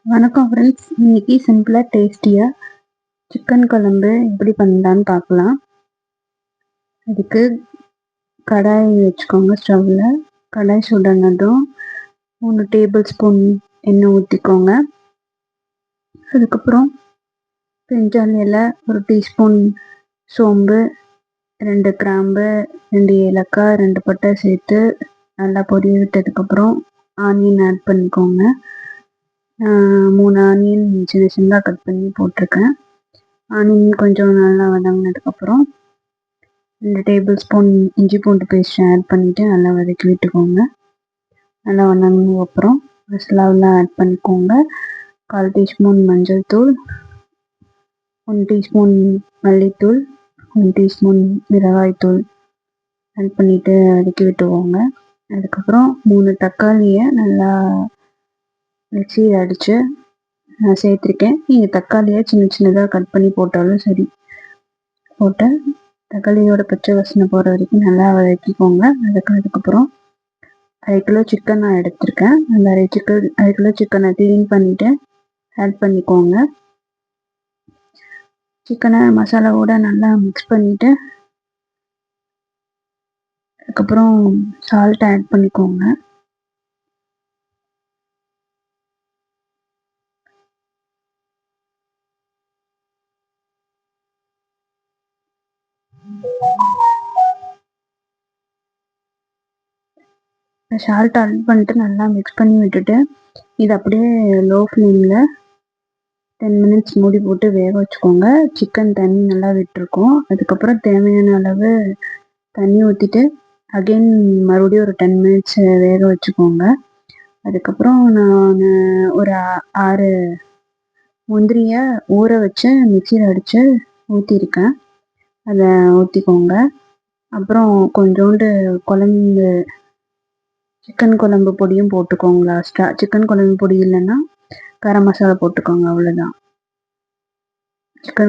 வணக்கம் ஃப்ரெண்ட்ஸ். இன்னைக்கு சிம்பிளாக டேஸ்டியாக சிக்கன் குழம்பு எப்படி பண்ணலான்னு பார்க்கலாம். அதுக்கு கடாய் வச்சுக்கோங்க. ஸ்டவ்வில் கடாய் சுடனதும் 3 டேபிள் ஸ்பூன் எண்ணெய் ஊற்றிக்கோங்க. அதுக்கப்புறம் பிரிஞ்சால் இலை, 1 டீஸ்பூன் சோம்பு, 2 கிராம்பு, 2 ஏலக்காய், 2 பட்டை சேர்த்து நல்லா பொரிய விட்டதுக்கப்புறம் ஆனியன் ஆட் பண்ணிக்கோங்க. 3 ஆனியன் சின்ன சின்னதாக கட் பண்ணி போட்டிருக்கேன். ஆனியன் கொஞ்சம் நல்லா வதங்கினதுக்கப்புறம் 2 டேபிள் ஸ்பூன் இஞ்சி பூண்டு பேஸ்ட் ஆட் பண்ணிவிட்டு நல்லா வதக்கி விட்டுக்கோங்க. நல்லா வதங்கினதுக்கப்புறம் மசாலாவெலாம் ஆட் பண்ணிக்கோங்க. 1/4 டீஸ்பூன் மஞ்சள் தூள், 1 டீஸ்பூன் மல்லித்தூள், 1 டீஸ்பூன் மிளகாய்த்தூள் ஆட் பண்ணிவிட்டு வதக்கி விட்டுக்கோங்க. அதுக்கப்புறம் 3 தக்காளியை நல்லா மிக்சியில் அடித்து நான் சேர்த்துருக்கேன். நீங்கள் தக்காளியை சின்ன சின்னதாக கட் பண்ணி போட்டாலும் சரி. போட்டு தக்காளியோட பச்சை வாசனை போகிற வரைக்கும் நல்லா வதக்கிக்கோங்க. வதக்கினதுக்கப்புறம் 1/2 கிலோ சிக்கன் நான் எடுத்திருக்கேன். அந்த 1/2 கிலோ சிக்கனை க்ளீன் பண்ணிவிட்டு ஆட் பண்ணிக்கோங்க. சிக்கனை மசாலாவோட நல்லா மிக்ஸ் பண்ணிவிட்டு அதுக்கப்புறம் சால்ட் ஆட் பண்ணிக்கோங்க. சால்ட் ஆட் பண்ணிட்டு நல்லா மிக்ஸ் பண்ணி விட்டுட்டு இது அப்படியே லோ ஃப்ளேமில் 10 மினிட்ஸ் மூடி போட்டு வேக வச்சுக்கோங்க. சிக்கன் தண்ணி நல்லா விட்டுருக்கோம். அதுக்கப்புறம் தேவையான அளவு தண்ணி ஊற்றிட்டு அகெயின் மறுபடியும் ஒரு 10 மினிட்ஸ் வேக வச்சுக்கோங்க. அதுக்கப்புறம் நான் ஒரு 6 முந்திரியை ஊற வச்சு மிக்சியில் அடித்து ஊற்றிருக்கேன். அதை ஊற்றிக்கோங்க. அப்புறம் கொஞ்சோண்டு சிக்கன் குழம்பு பொடியும் போட்டுக்கோங்க. லாஸ்ட்டாக சிக்கன் குழம்பு பொடி இல்லைன்னா கரம் மசாலா போட்டுக்கோங்க. அவ்வளோதான். சிக்கன்